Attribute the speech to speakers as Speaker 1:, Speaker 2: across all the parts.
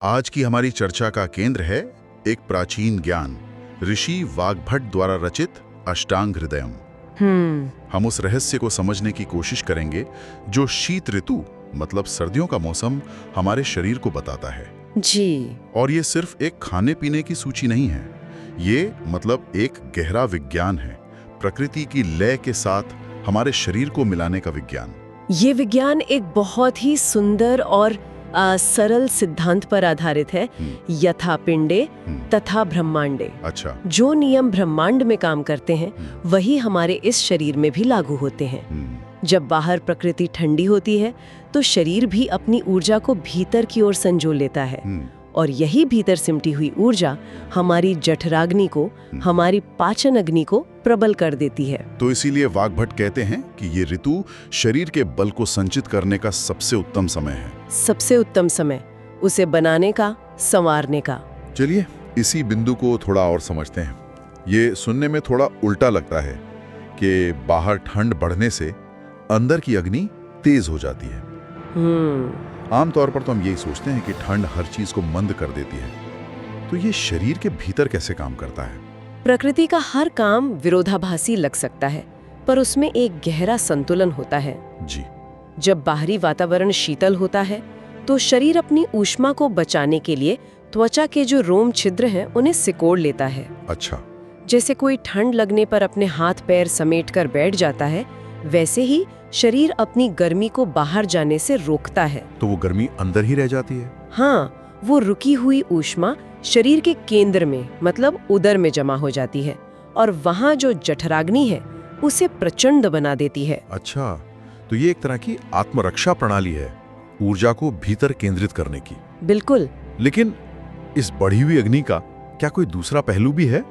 Speaker 1: आज की हमारी चर्चा का केंद्र है एक प्राचीन ज्ञान, ऋषि वाग्भट द्वारा रचित अष्टांग हृदयम। हम उस रहस्य को समझने की कोशिश करेंगे जो शीत ऋतु मतलब सर्दियों का मौसम हमारे शरीर को बताता है
Speaker 2: जी।
Speaker 1: और ये सिर्फ एक खाने पीने की सूची नहीं है, ये मतलब एक गहरा विज्ञान है, प्रकृति की लय के साथ हमारे शरीर को मिलाने का विज्ञान।
Speaker 2: ये विज्ञान एक बहुत ही सुंदर और सरल सिद्धांत पर आधारित है, यथा पिंडे तथा ब्रह्मांडे।
Speaker 1: अच्छा।
Speaker 2: जो नियम ब्रह्मांड में काम करते हैं वही हमारे इस शरीर में भी लागू होते हैं। जब बाहर प्रकृति ठंडी होती है तो शरीर भी अपनी ऊर्जा को भीतर की ओर संजो लेता है और यही भीतर सिमटी हुई ऊर्जा हमारी जठराग्नि को, हमारी पाचन अग्नि को प्रबल कर देती है।
Speaker 1: तो इसीलिए वाग्भट कहते हैं कि ये ऋतु शरीर के बल को संचित करने का सबसे उत्तम समय है।
Speaker 2: सबसे उत्तम समय उसे बनाने का, संवारने का।
Speaker 3: चलिए इसी बिंदु को थोड़ा और समझते हैं। ये सुनने में थोड़ा उल्टा लगता है कि बाहर ठंड बढ़ने से अंदर की अग्नि तेज हो जाती है। आमतौर पर तो हम यही सोचते हैं कि ठंड हर चीज को मंद कर देती है, तो ये शरीर के भीतर कैसे काम करता है?
Speaker 2: प्रकृति का हर काम विरोधाभासी लग सकता है, पर उसमें एक गहरा संतुलन होता है।
Speaker 1: जी।
Speaker 2: जब बाहरी वातावरण शीतल होता है तो शरीर अपनी ऊष्मा को बचाने के लिए त्वचा के जो रोम छिद्र हैं उन्हें सिकोड़ लेता है।
Speaker 3: अच्छा।
Speaker 2: जैसे कोई ठंड लगने पर अपने हाथ पैर समेटकर बैठ जाता है, वैसे ही शरीर अपनी गर्मी को बाहर जाने से रोकता है।
Speaker 3: तो वो गर्मी अंदर ही रह जाती है?
Speaker 2: हाँ, वो रुकी हुई ऊष्मा शरीर के केंद्र में मतलब उदर में जमा हो जाती है और वहाँ जो जठराग्नि है उसे प्रचंड बना देती है।
Speaker 3: अच्छा, तो ये एक तरह की आत्मरक्षा प्रणाली है, ऊर्जा को भीतर केंद्रित करने की।
Speaker 2: बिल्कुल।
Speaker 3: लेकिन इस बढ़ी हुई अग्नि का क्या कोई दूसरा पहलू भी है?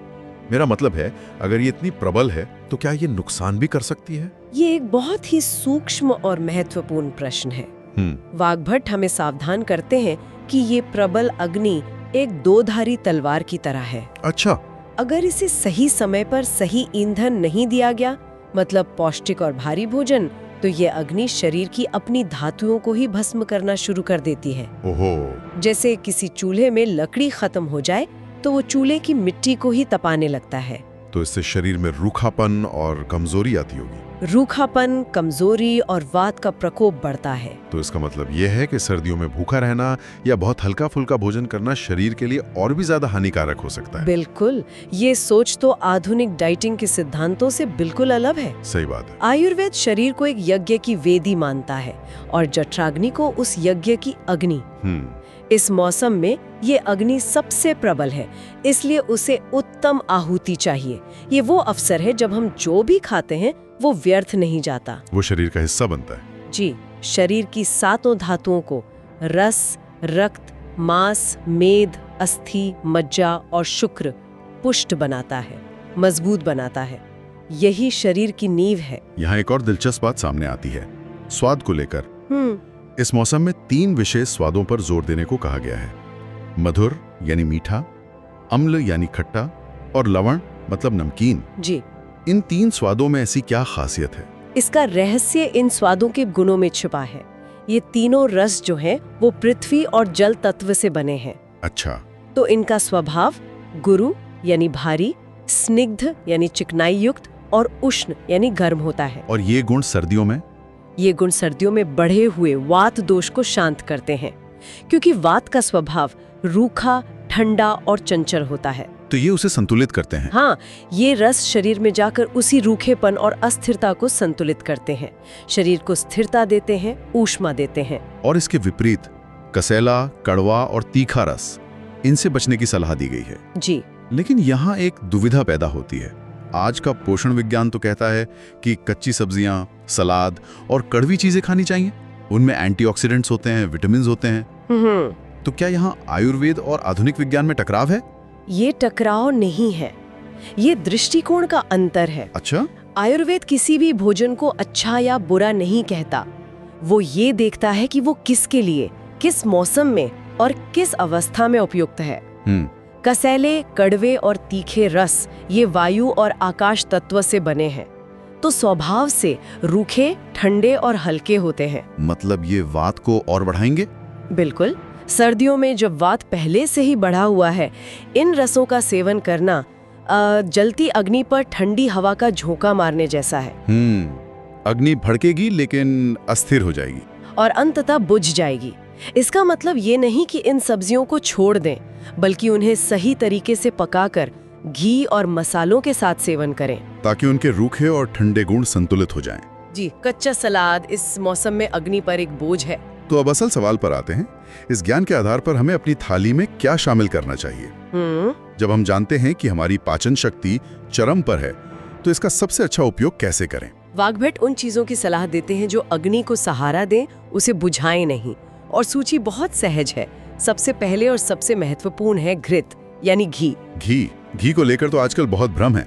Speaker 3: मेरा मतलब है, अगर ये इतनी प्रबल है तो क्या ये नुकसान भी कर सकती है?
Speaker 2: ये एक बहुत ही सूक्ष्म और महत्वपूर्ण प्रश्न है। वाग्भट हमें सावधान करते हैं कि ये प्रबल अग्नि एक दोधारी तलवार की तरह है।
Speaker 3: अच्छा।
Speaker 2: अगर इसे सही समय पर सही ईंधन नहीं दिया गया, मतलब पौष्टिक और भारी भोजन, तो ये अग्नि शरीर की अपनी धातुओं को ही भस्म करना शुरू कर देती है।
Speaker 3: ओहो।
Speaker 2: जैसे किसी चूल्हे में लकड़ी खत्म हो जाए तो वो चूल्हे की मिट्टी को ही तपाने लगता है।
Speaker 3: तो इससे शरीर में रूखापन और कमजोरी आती होगी।
Speaker 2: रूखापन, कमजोरी और वात का प्रकोप बढ़ता है।
Speaker 3: तो इसका मतलब यह है कि सर्दियों में भूखा रहना या बहुत हल्का फुल्का भोजन करना शरीर के लिए और भी ज्यादा हानिकारक हो सकता है।
Speaker 2: बिल्कुल, ये सोच तो आधुनिक डाइटिंग के सिद्धांतों से बिल्कुल अलग है।
Speaker 3: सही बात है।
Speaker 2: आयुर्वेद शरीर को एक यज्ञ की वेदी मानता है और जठराग्नि को उस यज्ञ की अग्नि। इस मौसम में ये अग्नि सबसे प्रबल है, इसलिए उसे उत्तम आहुति चाहिए। ये वो अवसर है जब हम जो भी खाते हैं वो व्यर्थ नहीं जाता,
Speaker 3: वो शरीर का हिस्सा बनता है।
Speaker 2: जी, शरीर की सातों धातुओं को रस, रक्त, मांस, मेद, अस्थि, मज्जा और शुक्र पुष्ट बनाता है, मजबूत बनाता है। यही शरीर की नींव है।
Speaker 1: यहाँ एक और दिलचस्प बात सामने आती है, स्वाद को लेकर। इस मौसम में 3 विशेष स्वादों पर जोर देने को कहा गया है, मधुर यानी मीठा, अम्ल यानी खट्टा और लवण मतलब नमकीन।
Speaker 2: जी।
Speaker 1: इन 3 स्वादों में ऐसी क्या खासियत है?
Speaker 2: इसका रहस्य इन स्वादों के गुणों में छिपा है। ये तीनों रस जो हैं वो पृथ्वी और जल तत्व से बने हैं।
Speaker 1: अच्छा।
Speaker 2: तो इनका स्वभाव गुरु यानी भारी, स्निग्ध यानी चिकनाई युक्त और उष्ण यानी गर्म होता है।
Speaker 1: और ये गुण सर्दियों में?
Speaker 2: ये गुण सर्दियों में बढ़े हुए वात दोष को शांत करते हैं, क्योंकि वात का स्वभाव रूखा, ठंडा और चंचल होता है।
Speaker 1: तो ये उसे संतुलित करते हैं।
Speaker 2: हाँ, ये रस शरीर में जाकर उसी रूखेपन और अस्थिरता को संतुलित करते हैं, शरीर को स्थिरता देते हैं, ऊष्मा देते हैं।
Speaker 1: और इसके विपरीत कसैला, कड़वा और तीखा रस, इनसे बचने की सलाह दी गई है।
Speaker 2: जी।
Speaker 1: लेकिन यहाँ एक दुविधा पैदा होती है। आज का पोषण विज्ञान तो कहता है कि कच्ची सब्जियां, सलाद और कड़वी चीजें खानी चाहिए, उनमें एंटीऑक्सीडेंट्स होते हैं, विटामिन होते हैं। तो क्या यहाँ आयुर्वेद और आधुनिक विज्ञान में टकराव है?
Speaker 2: ये टकराव नहीं है, ये दृष्टिकोण का अंतर है।
Speaker 1: अच्छा।
Speaker 2: आयुर्वेद किसी भी भोजन को अच्छा या बुरा नहीं कहता, वो ये देखता है कि वो किसके लिए, किस मौसम में और किस अवस्था में उपयुक्त है। कसैले, कड़वे और तीखे रस ये वायु और आकाश तत्व से बने हैं, तो स्वभाव से रूखे, ठंडे और हल्के होते हैं।
Speaker 1: मतलब ये वात को और बढ़ाएंगे?
Speaker 2: बिल्कुल। सर्दियों में जब वात पहले से ही बढ़ा हुआ है, इन रसों का सेवन करना जलती अग्नि पर ठंडी हवा का झोंका मारने जैसा है।
Speaker 3: अग्नि भड़केगी लेकिन अस्थिर हो जाएगी
Speaker 2: और अंततः बुझ जाएगी। इसका मतलब ये नहीं कि इन सब्जियों को छोड़ दें, बल्कि उन्हें सही तरीके से पकाकर घी और मसालों के साथ सेवन करें,
Speaker 3: ताकि उनके रूखे और ठंडे गुण संतुलित हो जाएं।
Speaker 2: जी, कच्चा सलाद इस मौसम में अग्नि पर एक बोझ है।
Speaker 3: तो अब असल सवाल पर आते हैं। इस ज्ञान के आधार पर हमें अपनी थाली में क्या शामिल करना चाहिए? जब हम जानते हैं कि हमारी पाचन शक्ति चरम पर है, तो इसका सबसे अच्छा उपयोग कैसे करें?
Speaker 2: वाग्भट उन चीजों की सलाह देते हैं जो अग्नि को सहारा दें, उसे बुझाएं नहीं। और सूची बहुत सहज है। सबसे पहले और सबसे महत्वपूर्ण है घृत, यानी घी।
Speaker 3: घी को लेकर तो आजकल बहुत भ्रम है।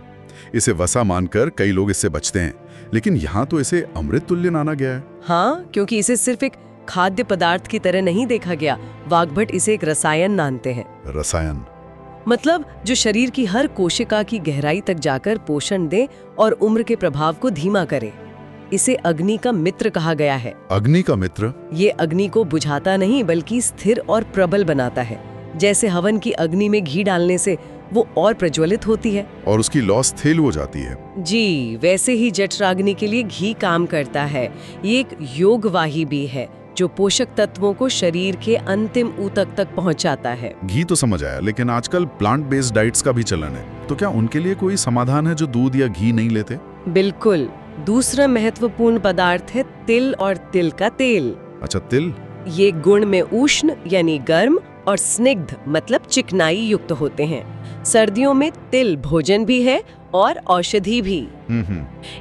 Speaker 3: इसे वसा मानकर कई लोग इससे बचते हैं, लेकिन यहाँ तो इसे अमृत तुल्य माना गया है।
Speaker 2: हाँ, क्योंकि इसे सिर्फ एक खाद्य पदार्थ की तरह नहीं देखा गया। वाग्भट इसे एक रसायन मानते हैं।
Speaker 3: रसायन
Speaker 2: मतलब जो शरीर की हर कोशिका की गहराई तक जाकर पोषण दे और उम्र के प्रभाव को धीमा करे। इसे अग्नि का मित्र कहा गया है।
Speaker 3: अग्नि का मित्र?
Speaker 2: ये अग्नि को बुझाता नहीं, बल्कि स्थिर और प्रबल बनाता है। जैसे हवन की अग्नि में घी डालने से वो और प्रज्वलित होती है
Speaker 3: और उसकी लौ स्थिर हो जाती है।
Speaker 2: जी, वैसे ही जठराग्नि के लिए घी काम करता है। ये एक योगवाही भी है जो पोषक तत्वों को शरीर के अंतिम ऊतक तक पहुंचाता है।
Speaker 3: घी तो समझ आया, लेकिन आजकल प्लांट बेस्ड डाइट्स का भी चलन है, तो क्या उनके लिए कोई समाधान है जो दूध या घी नहीं लेते?
Speaker 2: बिल्कुल। दूसरा महत्वपूर्ण पदार्थ है तिल और तिल का तेल।
Speaker 3: अच्छा, तिल?
Speaker 2: ये गुण में उष्ण यानी गर्म और स्निग्ध मतलब चिकनाई युक्त होते हैं। सर्दियों में तिल भोजन भी है और औषधि भी।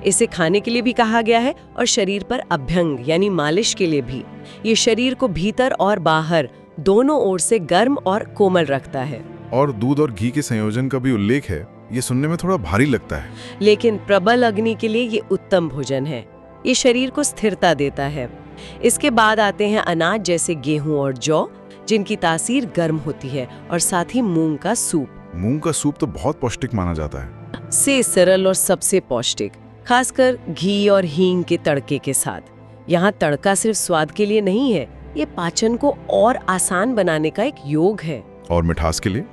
Speaker 2: इसे खाने के लिए भी कहा गया है और शरीर पर अभ्यंग यानी मालिश के लिए भी। ये शरीर को भीतर और बाहर दोनों ओर से गर्म और कोमल रखता है।
Speaker 3: और दूध और घी के संयोजन का भी उल्लेख है। ये सुनने में थोड़ा भारी लगता है,
Speaker 2: लेकिन प्रबल अग्नि के लिए ये उत्तम भोजन है। ये शरीर को स्थिरता देता है। इसके बाद आते हैं अनाज जैसे गेहूं और जौ, जिनकी तासीर गर्म होती है, और साथ ही मूंग का सूप।
Speaker 3: मूंग का सूप तो बहुत पौष्टिक माना जाता है।
Speaker 2: से सरल और सबसे पौष्टिक, खासकर घी और हींग के तड़के के साथ। यहाँ तड़का सिर्फ स्वाद के लिए नहीं है, ये पाचन को और आसान बनाने का एक योग है।
Speaker 3: और मिठास के लिए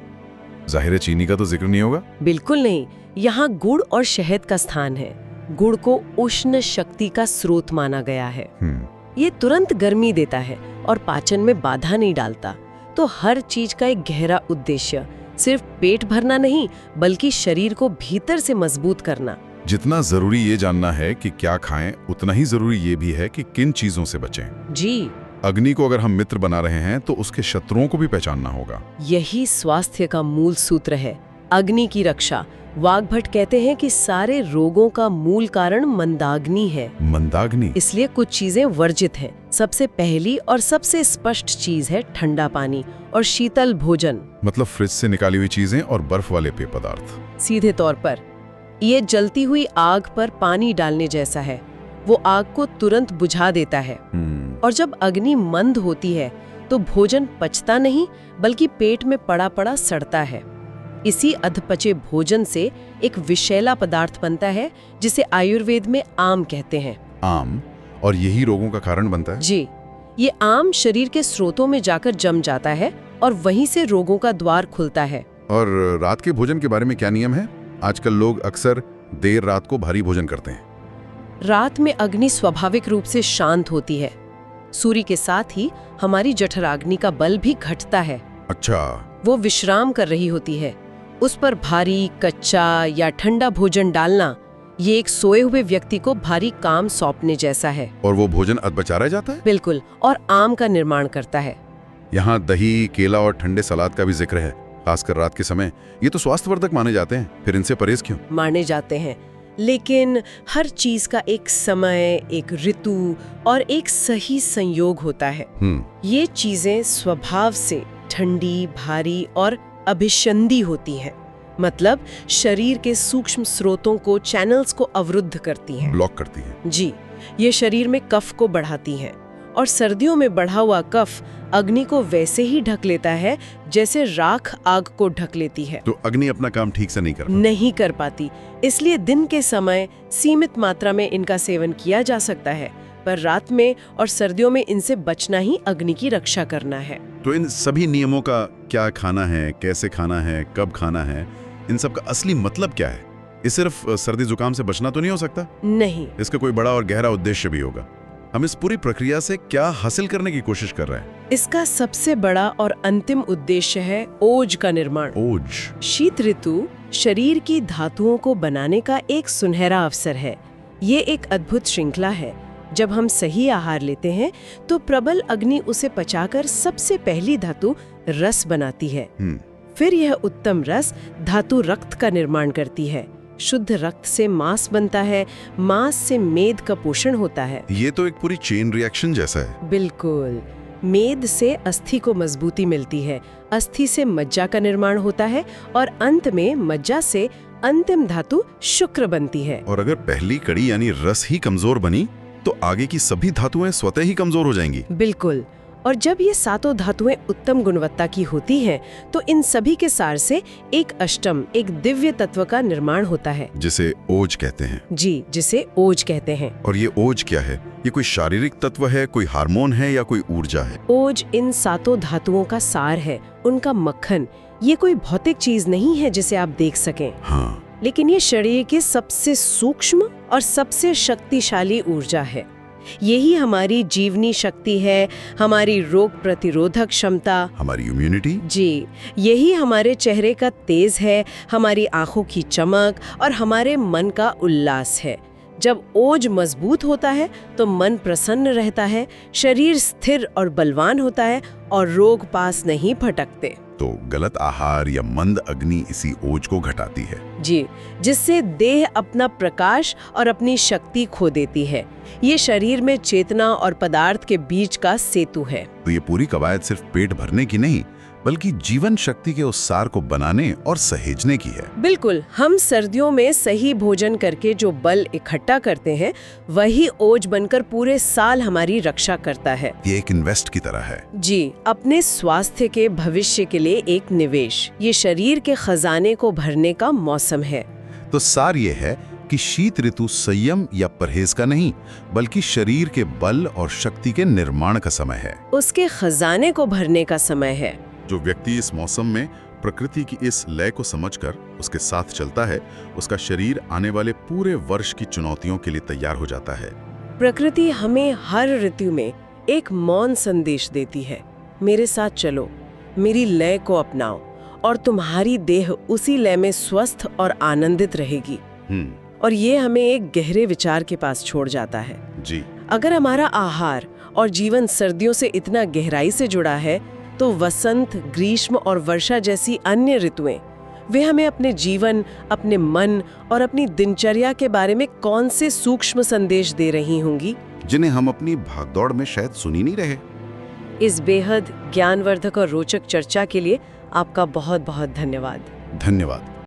Speaker 3: जाहिर है चीनी का तो जिक्र नहीं होगा।
Speaker 2: बिल्कुल नहीं। यहाँ गुड़ और शहद का स्थान है। गुड़ को उष्ण शक्ति का स्रोत माना गया है। ये तुरंत गर्मी देता है और पाचन में बाधा नहीं डालता। तो हर चीज का एक गहरा उद्देश्य सिर्फ पेट भरना नहीं, बल्कि शरीर को भीतर से मजबूत करना।
Speaker 3: जितना जरूरी ये जानना है कि क्या खाएं, उतना ही जरूरी ये भी है कि किन चीजों से बचें।
Speaker 2: जी,
Speaker 3: अग्नि को अगर हम मित्र बना रहे हैं तो उसके शत्रुओं को भी पहचानना होगा।
Speaker 2: यही स्वास्थ्य का मूल सूत्र है, अग्नि की रक्षा। वाग्भट कहते हैं कि सारे रोगों का मूल कारण मंदाग्नि है।
Speaker 3: मंदाग्नि?
Speaker 2: इसलिए कुछ चीजें वर्जित हैं। सबसे पहली और सबसे स्पष्ट चीज है ठंडा पानी और शीतल भोजन।
Speaker 3: मतलब फ्रिज से निकाली हुई चीजें और बर्फ वाले पेय पदार्थ।
Speaker 2: सीधे तौर पर ये जलती हुई आग पर पानी डालने जैसा है। वो आग को तुरंत बुझा देता है। और जब अग्नि मंद होती है तो भोजन पचता नहीं, बल्कि पेट में पड़ा पड़ा सड़ता है। इसी अधपचे भोजन से एक विषैला पदार्थ बनता है, जिसे आयुर्वेद में आम कहते हैं।
Speaker 3: आम? और यही रोगों का कारण बनता है?
Speaker 2: जी, ये आम शरीर के स्रोतों में जाकर जम जाता है और वहीं से रोगों का द्वार खुलता है।
Speaker 3: और रात के भोजन के बारे में क्या नियम है? आजकल लोग अक्सर देर रात को भारी भोजन करते हैं।
Speaker 2: रात में अग्नि स्वाभाविक रूप से शांत होती है। सूर्य के साथ ही हमारी जठराग्नि का बल भी घटता है।
Speaker 3: अच्छा।
Speaker 2: वो विश्राम कर रही होती है। उस पर भारी, कच्चा या ठंडा भोजन डालना ये एक सोए हुए व्यक्ति को भारी काम सौंपने जैसा है।
Speaker 3: और वो भोजन अधपचा रह जाता है?
Speaker 2: बिल्कुल, और आम का निर्माण करता है।
Speaker 3: यहाँ दही, केला और ठंडे सलाद का भी जिक्र है, खासकर रात के समय। ये तो स्वास्थ्यवर्धक माने जाते हैं, फिर इनसे परहेज क्यों?
Speaker 2: माने जाते हैं, लेकिन हर चीज का एक समय, एक ऋतु और एक सही संयोग होता है। ये चीजें स्वभाव से ठंडी, भारी और अभिसंधी होती हैं। मतलब शरीर के सूक्ष्म स्रोतों को, चैनल्स को अवरुद्ध करती हैं,
Speaker 3: ब्लॉक करती हैं।
Speaker 2: जी, ये शरीर में कफ को बढ़ाती हैं। और सर्दियों में बढ़ा हुआ कफ अग्नि को वैसे ही ढक लेता है जैसे राख आग को ढक लेती है।
Speaker 3: तो अग्नि अपना काम ठीक से
Speaker 2: नहीं कर पाती। इसलिए दिन के समय सीमित मात्रा में इनका सेवन किया जा सकता है, पर रात में और सर्दियों में इनसे बचना ही अग्नि की रक्षा करना है।
Speaker 1: तो इन सभी नियमों का क्या खाना है, कैसे खाना है, कब खाना है, इन सब का असली मतलब क्या है? ये सिर्फ सर्दी जुकाम से बचना तो नहीं हो सकता?
Speaker 2: नहीं,
Speaker 1: इसका कोई बड़ा और गहरा उद्देश्य भी होगा। हम इस पूरी प्रक्रिया से क्या हासिल करने की कोशिश कर रहे हैं?
Speaker 2: इसका सबसे बड़ा और अंतिम उद्देश्य है ओज का निर्माण।
Speaker 1: ओज।
Speaker 2: शीत ऋतु शरीर की धातुओं को बनाने का एक सुनहरा अवसर है। ये एक अद्भुत श्रृंखला है। जब हम सही आहार लेते हैं तो प्रबल अग्नि उसे पचाकर सबसे पहली धातु रस बनाती है। फिर यह उत्तम रस धातु रक्त का निर्माण करती है। शुद्ध रक्त से मांस बनता है, मांस से मेद का पोषण होता है।
Speaker 1: ये तो एक पूरी चेन रिएक्शन जैसा है।
Speaker 2: बिल्कुल। मेद से अस्थि को मजबूती मिलती है, अस्थि से मज्जा का निर्माण होता है और अंत में मज्जा से अंतिम धातु शुक्र बनती है।
Speaker 1: और अगर पहली कड़ी यानी रस ही कमजोर बनी तो आगे की सभी धातुएं स्वतः ही कमजोर हो जाएंगी।
Speaker 2: बिल्कुल। और जब ये सातों धातुएं उत्तम गुणवत्ता की होती हैं, तो इन सभी के सार से एक अष्टम, एक दिव्य तत्व का निर्माण होता है,
Speaker 1: जिसे ओज कहते हैं।
Speaker 2: जी, जिसे ओज कहते हैं।
Speaker 1: और ये ओज क्या है? ये कोई शारीरिक तत्व है, कोई हार्मोन है या कोई ऊर्जा है?
Speaker 2: ओज इन सातों धातुओं का सार है, उनका मक्खन। ये कोई भौतिक चीज नहीं है जिसे आप देख सकें।
Speaker 1: हाँ।
Speaker 2: लेकिन ये शरीर की सबसे सूक्ष्म और सबसे शक्तिशाली ऊर्जा है। यही हमारी जीवनी शक्ति है, हमारी रोग प्रतिरोधक क्षमता,
Speaker 1: हमारी इम्यूनिटी।
Speaker 2: जी, यही हमारे चेहरे का तेज है, हमारी आंखों की चमक और हमारे मन का उल्लास है। जब ओज मजबूत होता है तो मन प्रसन्न रहता है, शरीर स्थिर और बलवान होता है और रोग पास नहीं फटकते।
Speaker 1: तो गलत आहार या मंद अग्नि इसी ओज को घटाती है।
Speaker 2: जी, जिससे देह अपना प्रकाश और अपनी शक्ति खो देती है। ये शरीर में चेतना और पदार्थ के बीच का सेतु है।
Speaker 1: तो ये पूरी कवायद सिर्फ पेट भरने की नहीं, बल्कि जीवन शक्ति के उस सार को बनाने और सहेजने की है।
Speaker 2: बिल्कुल। हम सर्दियों में सही भोजन करके जो बल इकट्ठा करते हैं, वही ओज बनकर पूरे साल हमारी रक्षा करता है।
Speaker 1: ये एक इन्वेस्ट की तरह है।
Speaker 2: जी, अपने स्वास्थ्य के भविष्य के लिए एक निवेश। ये शरीर के खजाने को भरने का मौसम है।
Speaker 1: तो सार ये है कि शीत ऋतु संयम या परहेज का नहीं, बल्कि शरीर के बल और शक्ति के निर्माण का समय है।
Speaker 2: उसके खजाने को भरने का समय है।
Speaker 1: जो व्यक्ति इस मौसम में प्रकृति की इस लय को समझकर उसके साथ चलता है, उसका शरीर आने वाले पूरे वर्ष की चुनौतियों के लिए तैयार हो जाता है।
Speaker 2: प्रकृति हमें हर ऋतु में एक मौन संदेश देती है। मेरे साथ चलो, मेरी लय को अपनाओ और तुम्हारी देह उसी लय में स्वस्थ और आनंदित रहेगी। और ये हमें एक गहरे विचार के पास छोड़ जाता है।
Speaker 1: जी।
Speaker 2: अगर हमारा आहार और जीवन सर्दियों से इतना गहराई से जुड़ा है, तो वसंत, ग्रीष्म और वर्षा जैसी अन्य ऋतुएं, वे हमें अपने जीवन, अपने मन और अपनी दिनचर्या के बारे में कौन से सूक्ष्म संदेश दे रही होंगी,
Speaker 1: जिन्हें हम अपनी भागदौड़ में शायद सुन ही नहीं रहे।
Speaker 2: इस बेहद ज्ञानवर्धक और रोचक चर्चा के लिए आपका बहुत बहुत धन्यवाद।
Speaker 1: धन्यवाद।